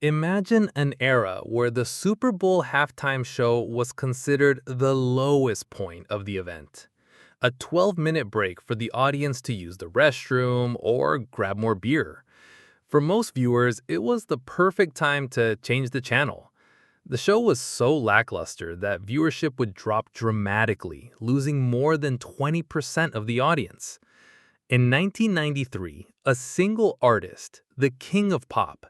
Imagine an era where the Super Bowl halftime show was considered the lowest point of the event. A 12-minute break for the audience to use the restroom or grab more beer. For most viewers, it was the perfect time to change the channel. The show was so lackluster that viewership would drop dramatically, losing more than 20% of the audience. In 1993, a single artist, the king of pop,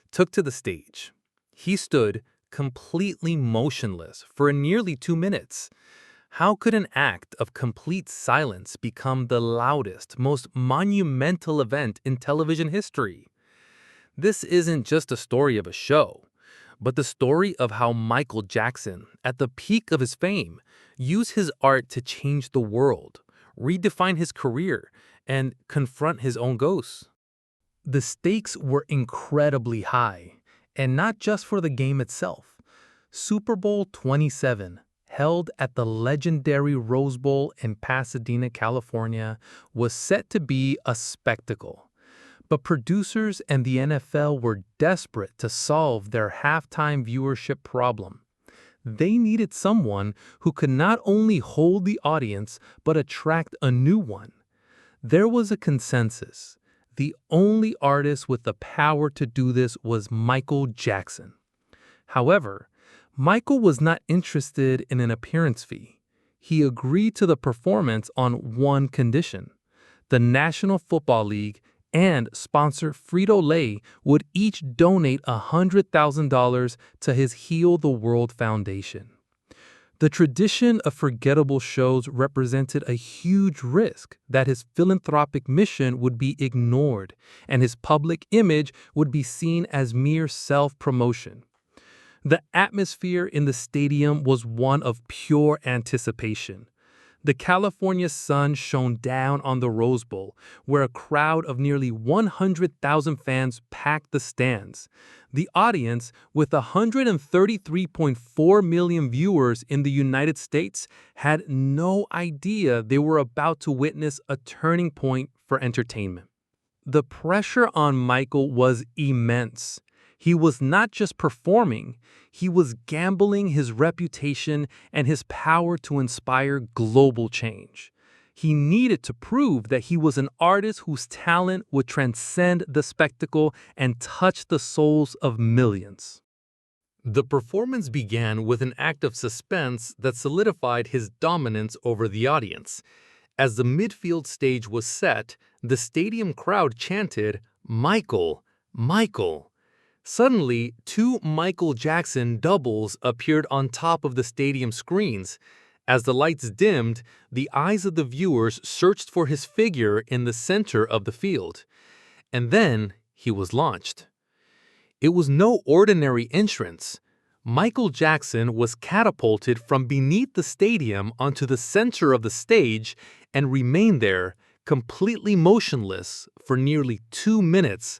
took to the stage. He stood completely motionless for nearly 2 minutes. How could an act of complete silence become the loudest, most monumental event in television history? This isn't just a story of a show, but the story of how Michael Jackson, at the peak of his fame, used his art to change the world, redefine his career, and confront his own ghosts. The stakes were incredibly high, and not just for the game itself. Super Bowl 27, held at the legendary Rose Bowl in Pasadena, California, was set to be a spectacle. But producers and the NFL were desperate to solve their halftime viewership problem. They needed someone who could not only hold the audience but attract a new one. There was a consensus. The only artist with the power to do this was Michael Jackson. However, Michael was not interested in an appearance fee. He agreed to the performance on one condition. The National Football League and sponsor Frito-Lay would each donate $100,000 to his Heal the World Foundation. The tradition of forgettable shows represented a huge risk that his philanthropic mission would be ignored and his public image would be seen as mere self-promotion. The atmosphere in the stadium was one of pure anticipation. The California sun shone down on the Rose Bowl, where a crowd of nearly 100,000 fans packed the stands. The audience, with 133.4 million viewers in the United States, had no idea they were about to witness a turning point for entertainment. The pressure on Michael was immense. He was not just performing, he was gambling his reputation and his power to inspire global change. He needed to prove that he was an artist whose talent would transcend the spectacle and touch the souls of millions. The performance began with an act of suspense that solidified his dominance over the audience. As the midfield stage was set, the stadium crowd chanted, "Michael, Michael." Suddenly, two Michael Jackson doubles appeared on top of the stadium screens. As the lights dimmed, the eyes of the viewers searched for his figure in the center of the field. And then he was launched. It was no ordinary entrance. Michael Jackson was catapulted from beneath the stadium onto the center of the stage and remained there, completely motionless, for nearly 2 minutes.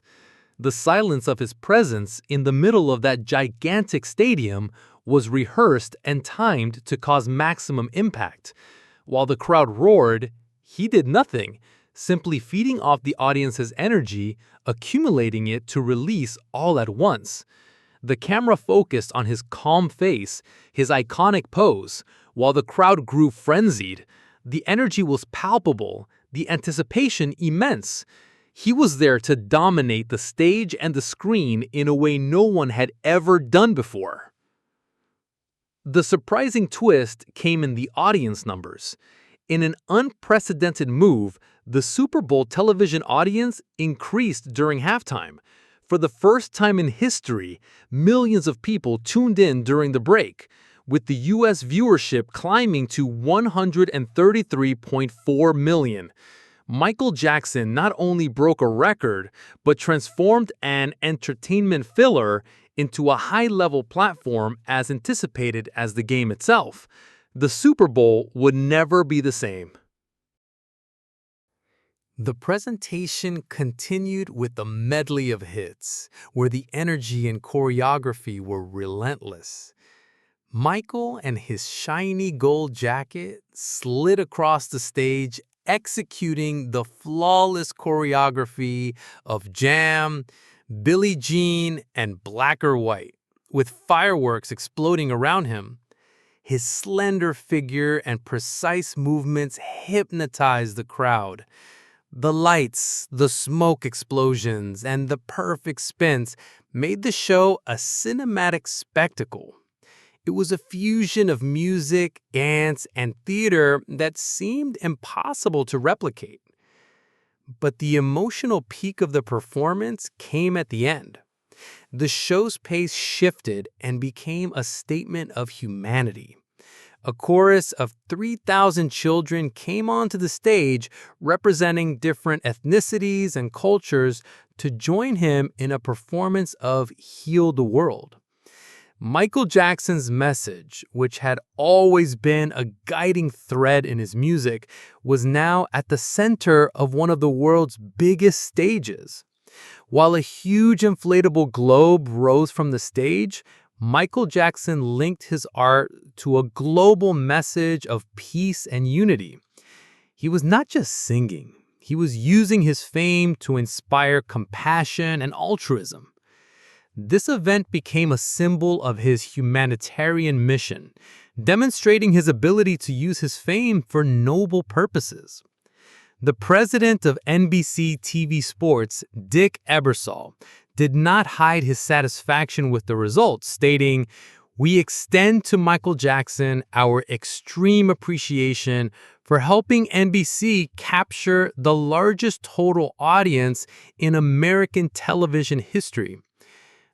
The silence of his presence in the middle of that gigantic stadium was rehearsed and timed to cause maximum impact. While the crowd roared, he did nothing, simply feeding off the audience's energy, accumulating it to release all at once. The camera focused on his calm face, his iconic pose, while the crowd grew frenzied. The energy was palpable, the anticipation immense. He was there to dominate the stage and the screen in a way no one had ever done before. The surprising twist came in the audience numbers. In an unprecedented move, the Super Bowl television audience increased during halftime. For the first time in history, millions of people tuned in during the break, with the U.S. viewership climbing to 133.4 million. Michael Jackson not only broke a record, but transformed an entertainment filler into a high-level platform as anticipated as the game itself. The Super Bowl would never be the same. The presentation continued with a medley of hits, where the energy and choreography were relentless. Michael and his shiny gold jacket slid across the stage, executing the flawless choreography of Jam, Billie Jean and Black or White, with fireworks exploding around him. His slender figure and precise movements hypnotized the crowd. The lights, the smoke explosions, and the perfect spins made the show a cinematic spectacle. It was a fusion of music, dance, and theater that seemed impossible to replicate. But the emotional peak of the performance came at the end. The show's pace shifted and became a statement of humanity. A chorus of 3,000 children came onto the stage representing different ethnicities and cultures to join him in a performance of Heal the World. Michael Jackson's message, which had always been a guiding thread in his music, was now at the center of one of the world's biggest stages. While a huge inflatable globe rose from the stage, Michael Jackson linked his art to a global message of peace and unity. He was not just singing, he was using his fame to inspire compassion and altruism. This event became a symbol of his humanitarian mission, demonstrating his ability to use his fame for noble purposes. The president of NBC TV Sports, Dick Ebersol, did not hide his satisfaction with the results, stating, "We extend to Michael Jackson our extreme appreciation for helping NBC capture the largest total audience in American television history."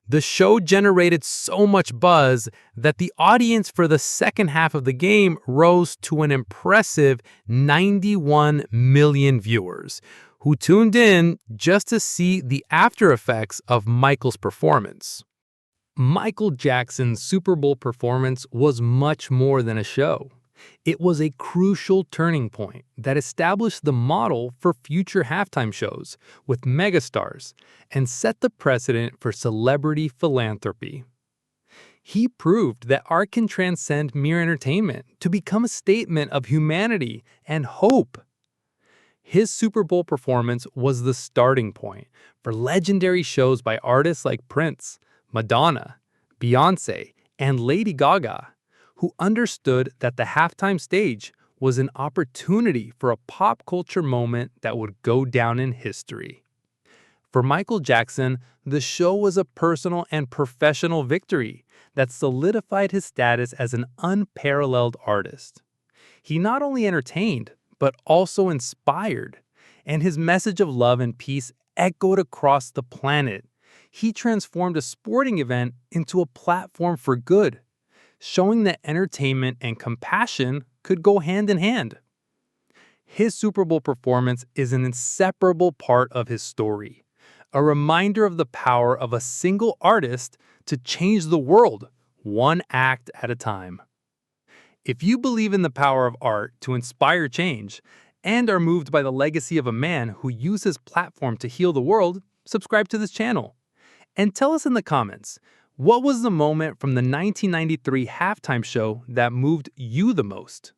The show generated so much buzz that the audience for the second half of the game rose to an impressive 91 million viewers, who tuned in just to see the after effects of Michael's performance. Michael Jackson's Super Bowl performance was much more than a show. It was a crucial turning point that established the model for future halftime shows with megastars and set the precedent for celebrity philanthropy. He proved that art can transcend mere entertainment to become a statement of humanity and hope. His Super Bowl performance was the starting point for legendary shows by artists like Prince, Madonna, Beyoncé, and Lady Gaga, who understood that the halftime stage was an opportunity for a pop culture moment that would go down in history. For Michael Jackson, the show was a personal and professional victory that solidified his status as an unparalleled artist. He not only entertained, but also inspired, and his message of love and peace echoed across the planet. He transformed a sporting event into a platform for good, showing that entertainment and compassion could go hand in hand. His Super Bowl performance is an inseparable part of his story, a reminder of the power of a single artist to change the world, one act at a time. If you believe in the power of art to inspire change and are moved by the legacy of a man who used his platform to heal the world, subscribe to this channel. And tell us in the comments, what was the moment from the 1993 halftime show that moved you the most?